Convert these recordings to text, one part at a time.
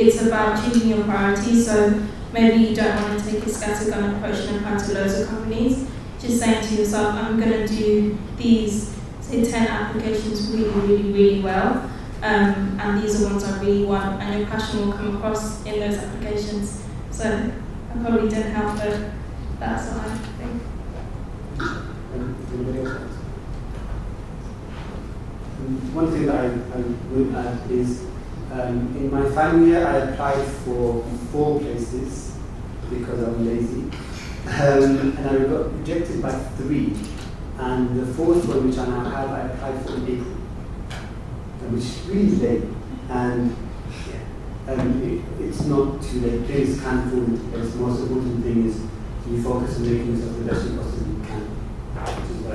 it's about choosing your priorities. So maybe you don't want to take a scattergun approach and apply to loads of companies. Just saying to yourself, I'm going to do these, say 10 applications really well, and these are ones I really want, and your passion will come across in those applications. So I probably didn't help, but that's what I think. Anybody else? One thing that I would add is, in my final year I applied for 4 places because I'm lazy, and I got rejected by 3, and the 4th one, which I now have, I applied for in April, which is really late, and it's not too late. Things can fall into place. The most important thing is you focus on making yourself the best you possibly can, which is what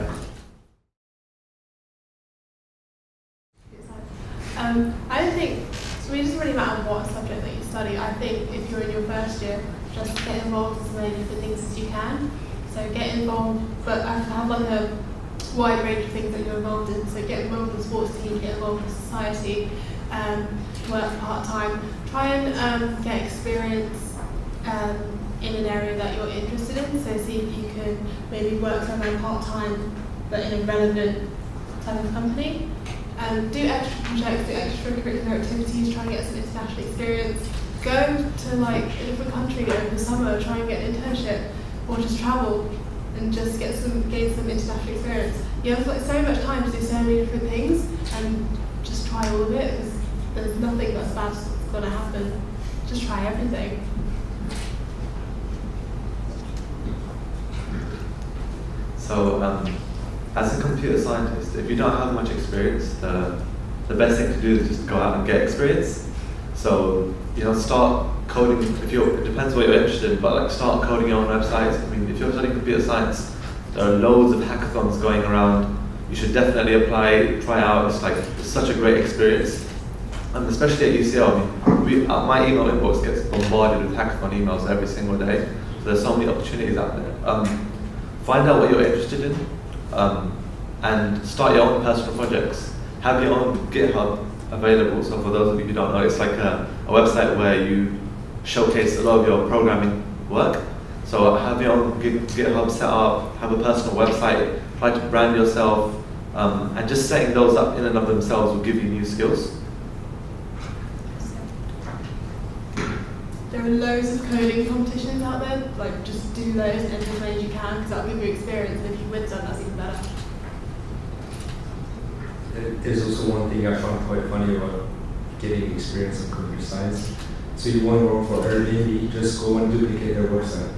I don't think, so it doesn't really matter what subject that you study. I think if you're in your first year, just get involved in as many different things as you can. So get involved, but have like a wide range of things that you're involved in. So get involved in the sports team, get involved in society, work part-time. Try and get experience in an area that you're interested in. So see if you can maybe work somewhere part-time, but in a relevant type of company. Do extra projects, do extracurricular activities, try and get some international experience. Go to like a different country over the summer, try and get an internship, or just travel and just gain some international experience. You have like so much time to do so many different things, and just try all of it, because there's nothing that's bad that's going to happen. Just try everything. So, as a computer scientist, if you don't have much experience, the best thing to do is just go out and get experience. So, start coding. It depends what you're interested in, but like start coding your own websites. I mean, if you're studying computer science, there are loads of hackathons going around. You should definitely apply, try out. It's such a great experience, and especially at UCL. I mean, my email inbox gets bombarded with hackathon emails every single day. So there's so many opportunities out there. Find out what you're interested in. And start your own personal projects. Have your own GitHub available. So for those of you who don't know, it's like a website where you showcase a lot of your programming work. So have your own GitHub set up, have a personal website, try to brand yourself, and just setting those up in and of themselves will give you new skills. There are loads of coding competitions out there. Like, just do those and enter as many as you can, because that'll give you experience, and if you win some, that's even better. There's also one thing I found quite funny about getting experience in computer science. So you want to work for Airbnb, just go and duplicate their website,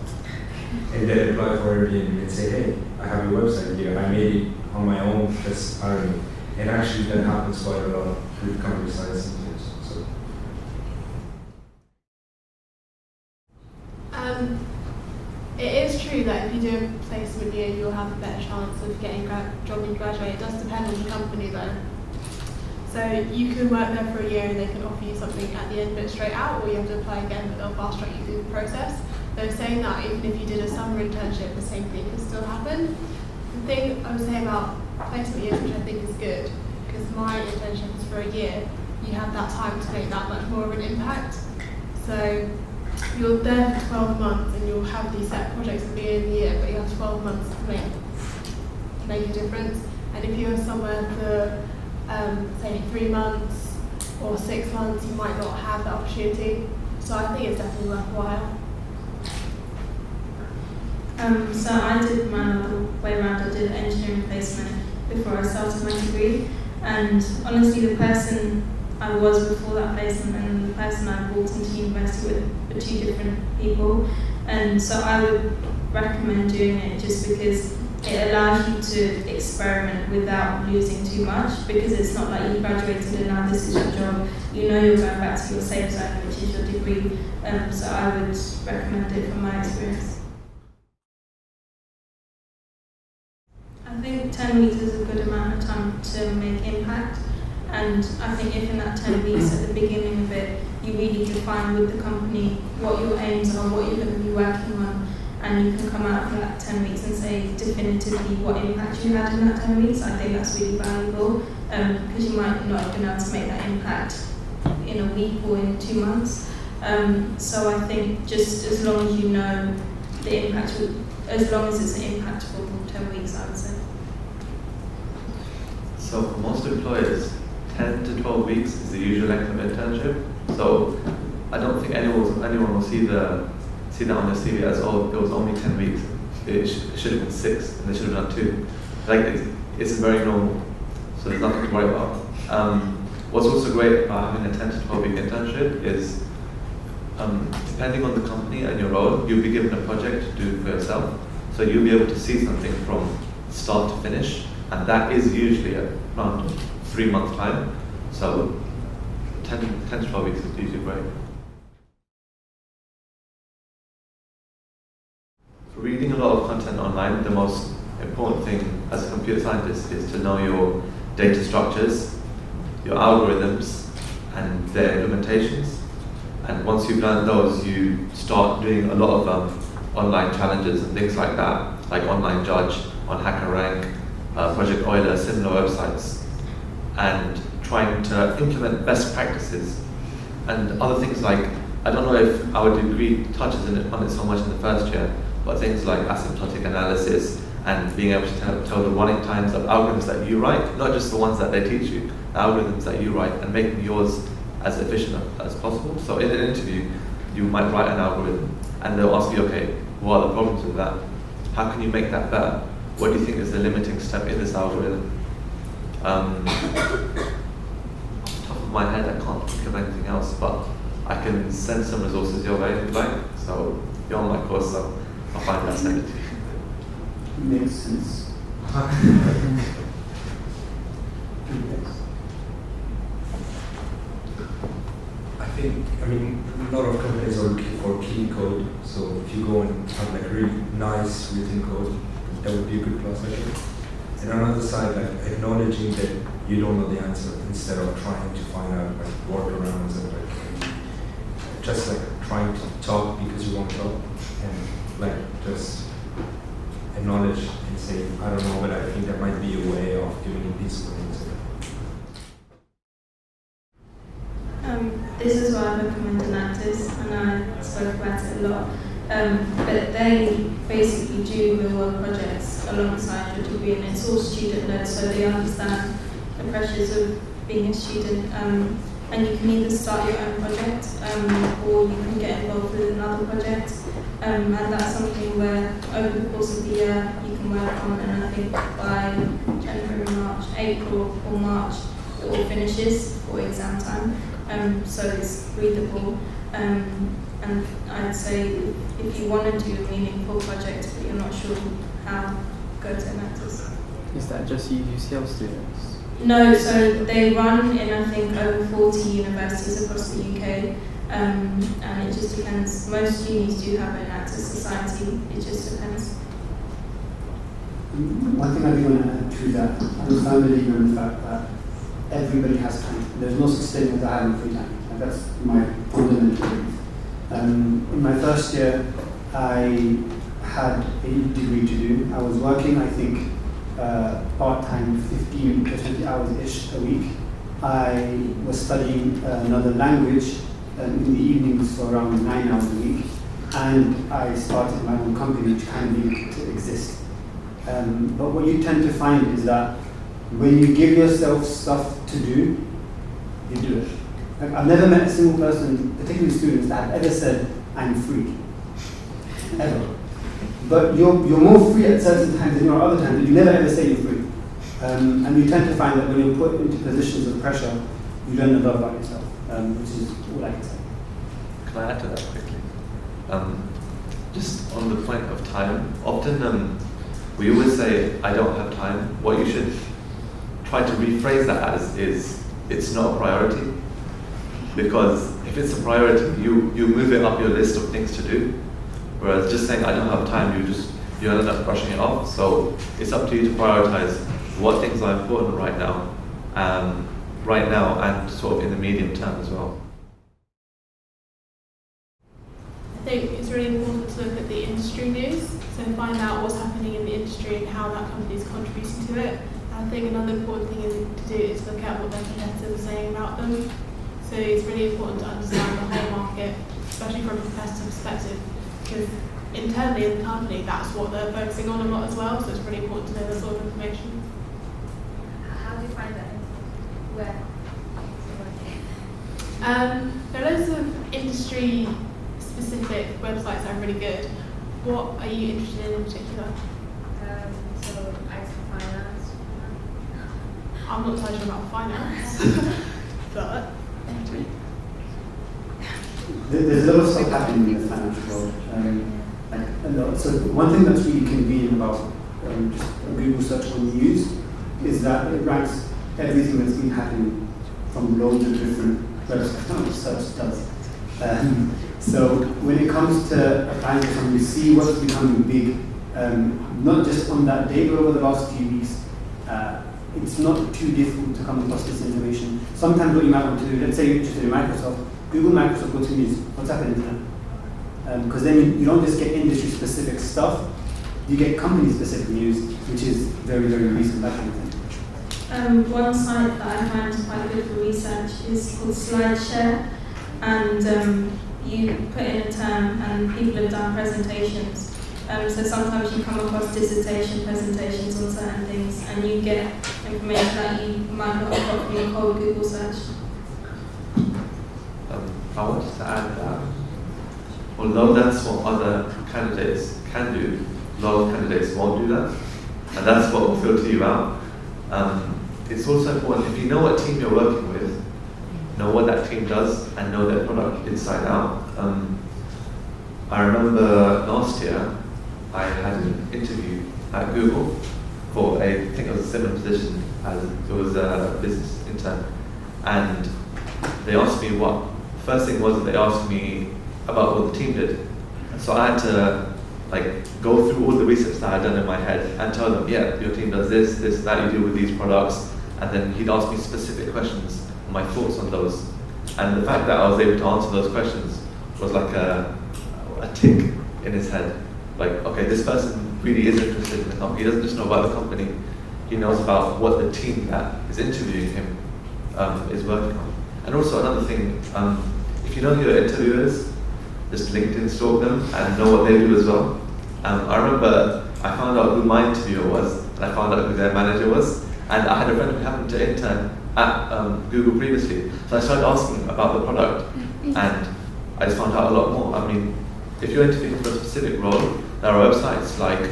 and then apply for Airbnb and say, hey, I have a website here, I made it on my own, just hire me. And actually that happens quite a lot with computer science engineers. So. It is true that if you do a placement year, you'll have a better chance of getting a job when you graduate. It does depend on the company though. So you can work there for a year and they can offer you something at the end of it straight out, or you have to apply again, but they'll fast track you through the process. Though saying that, even if you did a summer internship, the same thing can still happen. The thing I would say about placement years, which I think is good, because my internship was for a year, you have that time to make that much more of an impact. So you're there for 12 months and you'll have these set projects at the beginning of the year, but you have 12 months to make a difference. And if you're somewhere for, say, 3 months or 6 months, you might not have that opportunity. So I think it's definitely worthwhile. So I did my other way around. I did an engineering placement before I started my degree, and honestly the person I was before that placement and the person I walked into university with were 2 different people, and so I would recommend doing it just because it allows you to experiment without losing too much, because it's not like you graduated and now this is your job. You know you're going back to your safe zone, which is your degree, so I would recommend it from my experience. I think 10 weeks is a good amount of time to make impact, and I think if in that 10 weeks at the beginning of it you really define with the company what your aims are, what you're going to be working on, and you can come out of that 10 weeks and say definitively what impact you had in that 10 weeks, I think that's really valuable, because you might not have been able to make that impact in a week or in 2 months. So I think just as long as you know the impact, as long as it's an impactful 10 weeks, I would say. So for most employers, 10 to 12 weeks is the usual length of internship. So I don't think anyone will see that on their CV as, oh, it was only 10 weeks. It should have been 6, and they should have done 2. Like it's very normal, so there's nothing to worry about. What's also great about having a 10 to 12 week internship is, depending on the company and your role, you'll be given a project to do for yourself. So you'll be able to see something from start to finish, and that is usually around 3 months time. So 10 to 12 weeks is usually great. For reading a lot of content online, the most important thing as a computer scientist is to know your data structures, your algorithms, and their implementations. And once you've learned those, you start doing a lot of online challenges and things like that, like Online Judge, on HackerRank, Project Euler, similar websites, and trying to implement best practices. And other things like, I don't know if our degree touches on it so much in the first year, but things like asymptotic analysis and being able to tell the running times of algorithms that you write, not just the ones that they teach you, the algorithms that you write, and making yours as efficient as possible. So in an interview, you might write an algorithm, and they'll ask you, okay, what are the problems with that? How can you make that better? What do you think is the limiting step in this algorithm? Off the top of my head, I can't think of anything else, but I can send some resources your way if you like. So you're on my course, so I'll find that send it to you. Makes sense. I mean, a lot of companies are looking for clean code. So if you go and have like really nice written code, that would be a good plus, I think. And on the other side, like acknowledging that you don't know the answer instead of trying to find out like workarounds and like just like trying to talk because you want to talk, and like just acknowledge and say, I don't know, but I think there might be a way of doing these things. This is why I recommend Enactus, and I spoke about it a lot. But they basically do real world projects alongside your degree, and it's all student led, so they understand the pressures of being a student. And you can either start your own project, or you can get involved with another project. And that's something where over the course of the year you can work on, and I think by April or March it all finishes for exam time. So it's breathable, and I'd say if you want to do a meaningful project but you're not sure how, go to Enactus. Is that just UCL students? No, so they run in I think over 40 universities across the UK, and it just depends. Most unis do have an Enactus society, it just depends. One thing I do want to add to that, I'm a firm believer in the fact that everybody has time. There's no such thing as having free time. And that's my fundamental belief. In my first year, I had a degree to do. I was working, I think, part-time, 15 to 20 hours-ish a week. I was studying another language in the evenings for around 9 hours a week. And I started my own company, which kind of needed to exist. But what you tend to find is that when you give yourself stuff to do, you do it. Like, I've never met a single person, particularly students, that have ever said, I'm free. Ever. But you're more free at certain times than you are other times, but you never ever say you're free. And you tend to find that when you're put into positions of pressure, you learn a lot about yourself, which is all I can say. Can I add to that quickly? Just on the point of time, often we always say, I don't have time. What you should try to rephrase that as is, it's not a priority. Because if it's a priority, you move it up your list of things to do. Whereas just saying, I don't have time, you end up brushing it off. So it's up to you to prioritize what things are important right now and sort of in the medium term as well. I think it's really important to look at the industry news, so find out what's happening in the industry and how that company is contributing to it. I think another important thing to do is look at what their competitors are saying about them. So it's really important to understand the whole market, especially from a competitive perspective, because internally in the company, that's what they're focusing on a lot as well. So it's really important to know that sort of information. How do you find that? Where? There are loads of industry-specific websites that are really good. What are you interested in particular? So IT finance. I'm not so sure about finance, but There's a lot of stuff happening in the financial world. Like a lot. So one thing that's really convenient about just a Google search on news is that it ranks everything that's been happening from loads of different websites, which search does. So when it comes to applying for something, you see what's becoming big, not just on that day, but over the last few weeks. It's not too difficult to come across this information. Sometimes what you might want to do, let's say you're interested in Microsoft, Google Microsoft Go to News, what's happening to them? Because then you don't just get industry-specific stuff, you get company-specific news, which is very, very recent, that kind of thing. One site that I find quite good for research is called SlideShare, and you put in a term and people have done presentations. So sometimes you come across dissertation presentations on certain things and you get information that you might not have got from a cold Google search. I wanted to add that although that's what other candidates can do, a lot of candidates won't do that, and that's what will filter you out. It's also important, if you know what team you're working with, know what that team does, and know their product inside out. I remember last year, I had an interview at Google for I think it was a similar position as it was a business intern, and they asked me first thing was that they asked me about what the team did. So I had to go through all the research that I'd done in my head and tell them, yeah, your team does this, that, you deal with these products, and then he'd ask me specific questions, my thoughts on those. And the fact that I was able to answer those questions was like a tick in his head. Like, okay, this person really is interested in the company. He doesn't just know about the company, he knows about what the team that is interviewing him is working on. And also another thing, if you know who your interviewer is, just LinkedIn stalk them and know what they do as well. I remember I found out who my interviewer was, and I found out who their manager was, and I had a friend who happened to intern at Google previously. So I started asking about the product, and I just found out a lot more. I mean, if you're interviewing for a specific role, there are websites like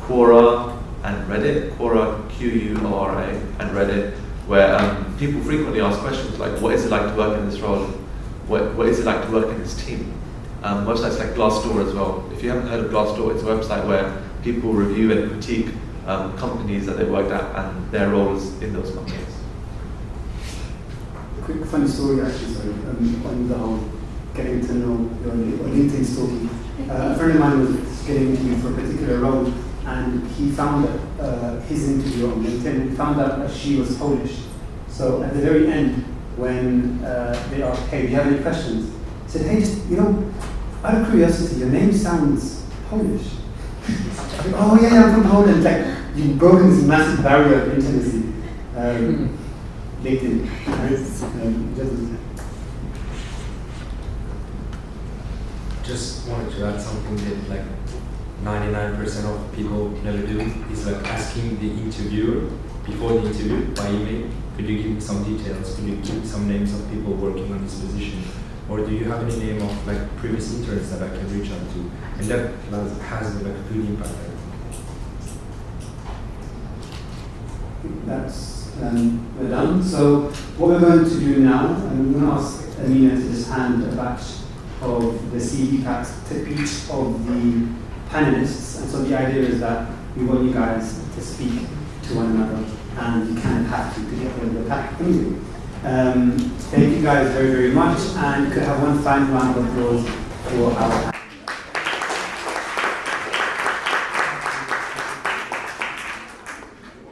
Quora and Reddit, Quora, Quora, and Reddit, where people frequently ask questions like, what is it like to work in this role? What is it like to work in this team? Websites like Glassdoor as well. If you haven't heard of Glassdoor, it's a website where people review and critique companies that they worked at and their roles in those companies. A quick funny story actually, sorry, on the whole getting to know your LinkedIn stalking. A friend of mine was getting interviewed for a particular role, and he found his interview on LinkedIn, he found out that she was Polish. So at the very end, when they asked, hey, do you have any questions? He said, hey, just, out of curiosity, your name sounds Polish. Oh yeah, I'm from Poland. Like, you've broken this massive barrier of intimacy. LinkedIn. Just wanted to add something that 99% of people never do is asking the interviewer before the interview by email, could you give me some details, could you give me some names of people working on this position, or do you have any name of previous interns that I can reach out to? And that has a good impact. That's we're done. So what we're going to do now, I'm going to ask Amina to just hand a batch of the CV packs to each of the panelists. And so the idea is that we want you guys to speak to one another, and you kind of have to get rid of the pack anyway. Thank you guys very, very much, and could have one final round of applause for our